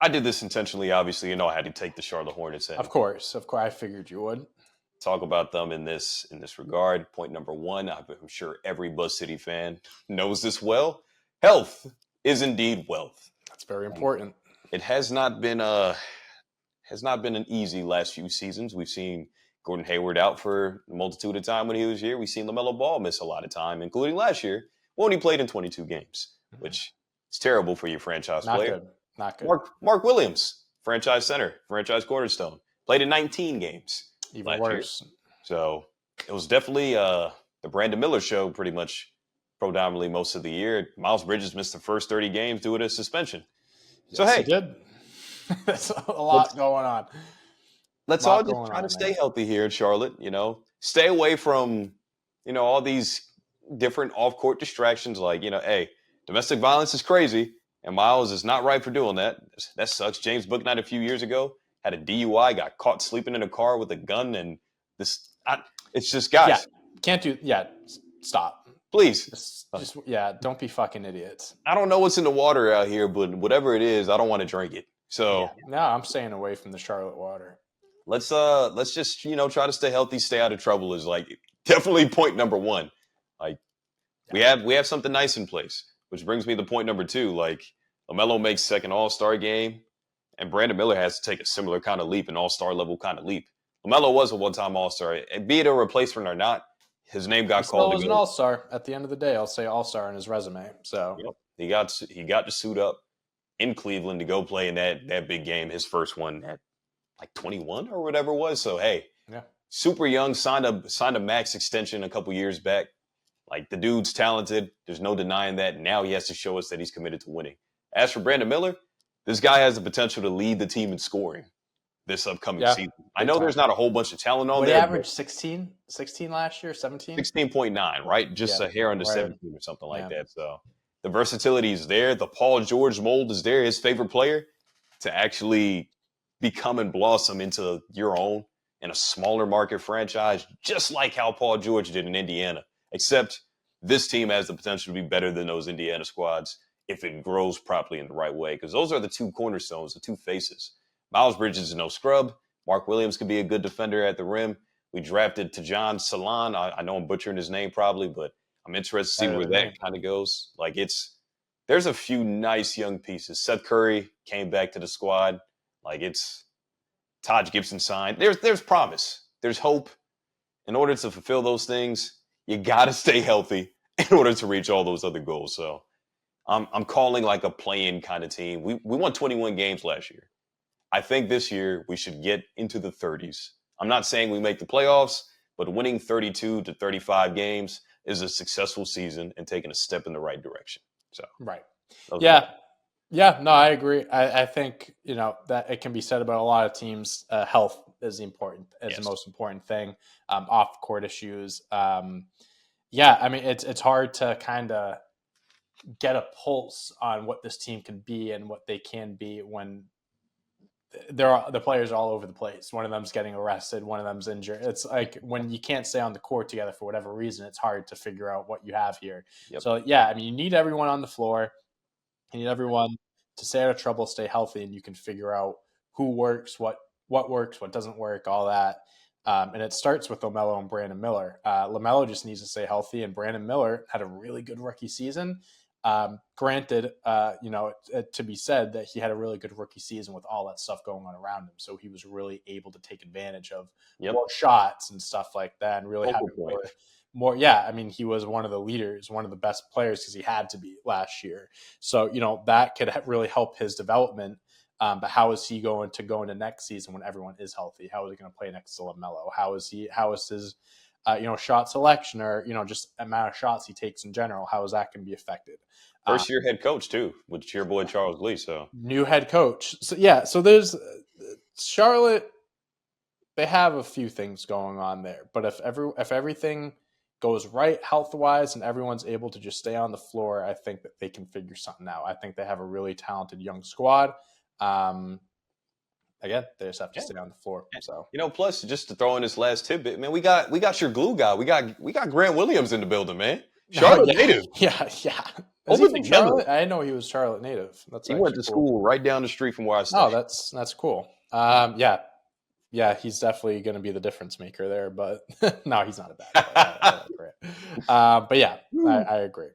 I did this intentionally. Obviously, I had to take the Charlotte Hornets and Of course. I figured you would. talk about them in this regard. Point number one, I'm sure every Buzz City fan knows this well. Health is indeed wealth. That's very important. It has not been an easy last few seasons. We've seen Gordon Hayward out for a multitude of time when he was here. We've seen LaMelo Ball miss a lot of time, including last year when he played in 22 games, which is terrible for your franchise player. Not good. Mark Williams, franchise center, franchise cornerstone, played in 19 games. Even worse. Year. So it was definitely the Brandon Miller show pretty much predominantly most of the year. Miles Bridges missed the first 30 games due to suspension. Yes, so, hey. He did. That's a lot going on. Let's all just try to stay healthy here in Charlotte, Stay away from, all these different off-court distractions like, hey, domestic violence is crazy, and Miles is not right for doing that. That sucks. James Bouknight a few years ago had a DUI, got caught sleeping in a car with a gun, and it's just, guys. Yeah, can't do, stop. Please. Don't be fucking idiots. I don't know what's in the water out here, but whatever it is, I don't want to drink it. So no, I'm staying away from the Charlotte water. Let's just, try to stay healthy, stay out of trouble is definitely point number one. We have something nice in place, which brings me to point number two. LaMelo makes second All-Star game, and Brandon Miller has to take a similar kind of leap, an All-Star level kind of leap. LaMelo was a one-time All-Star. Be it a replacement or not, his name got called. He was an All-Star. At the end of the day, I'll say All-Star in his resume. So he got to suit up in Cleveland to go play in that big game, his first one at 21 or whatever it was. So hey, super young, signed a max extension a couple years back. The dude's talented. There's no denying that. Now he has to show us that he's committed to winning. As for Brandon Miller, this guy has the potential to lead the team in scoring this upcoming season. I know there's not a whole bunch of talent on there. He averaged 16 last year, 17? 16.9, right? Just a hair under 17 or something like that. So the versatility is there. The Paul George mold is there. His favorite player to actually become and blossom into your own in a smaller market franchise, just like how Paul George did in Indiana. Except this team has the potential to be better than those Indiana squads if it grows properly in the right way, because those are the two cornerstones, the two faces. Miles Bridges is no scrub. Mark Williams could be a good defender at the rim. We drafted Tajon Salon. I know I'm butchering his name probably, but I'm interested to see where that kind of goes. There's a few nice young pieces. Seth Curry came back to the squad. Taj Gibson signed. There's promise. There's hope. In order to fulfill those things, you got to stay healthy in order to reach all those other goals. So I'm calling a play-in kind of team. We won 21 games last year. I think this year we should get into the 30s. I'm not saying we make the playoffs, but winning 32 to 35 games is a successful season and taking a step in the right direction. So right. Yeah, no, I agree. I think, that it can be said about a lot of teams. Health is the most important thing. Off court issues. It's hard to kind of get a pulse on what this team can be and what they can be when the players are all over the place. One of them's getting arrested. One of them's injured. It's when you can't stay on the court together for whatever reason, it's hard to figure out what you have here. Yep. So you need everyone on the floor. You need everyone to stay out of trouble, stay healthy, and you can figure out who works, what works, what doesn't work, all that. And it starts with LaMelo and Brandon Miller. LaMelo just needs to stay healthy, and Brandon Miller had a really good rookie season. Granted, to be said that he had a really good rookie season with all that stuff going on around him. So he was really able to take advantage of more shots and stuff like that, and really had more. He was one of the leaders, one of the best players because he had to be last year. So, that could really help his development. But how is he going to go into next season when everyone is healthy? How is he going to play next to LaMelo? How is his shot selection or, just amount of shots he takes in general? How is that going to be affected? First year head coach too, with your boy Charles Lee. So new head coach. So there's Charlotte. They have a few things going on there, but if everything goes right health-wise and everyone's able to just stay on the floor, I think that they can figure something out. I think they have a really talented young squad. Again, they just have to stay on the floor. So plus just to throw in this last tidbit, man, we got your glue guy. We got Grant Williams in the building, man. Charlotte native. Yeah. Is he from together. Charlotte? I didn't know he was Charlotte native. That's He went to school right down the street from where I stay. Oh, that's cool. Yeah, he's definitely going to be the difference maker there. But no, he's not a bad player. But yeah, I agree.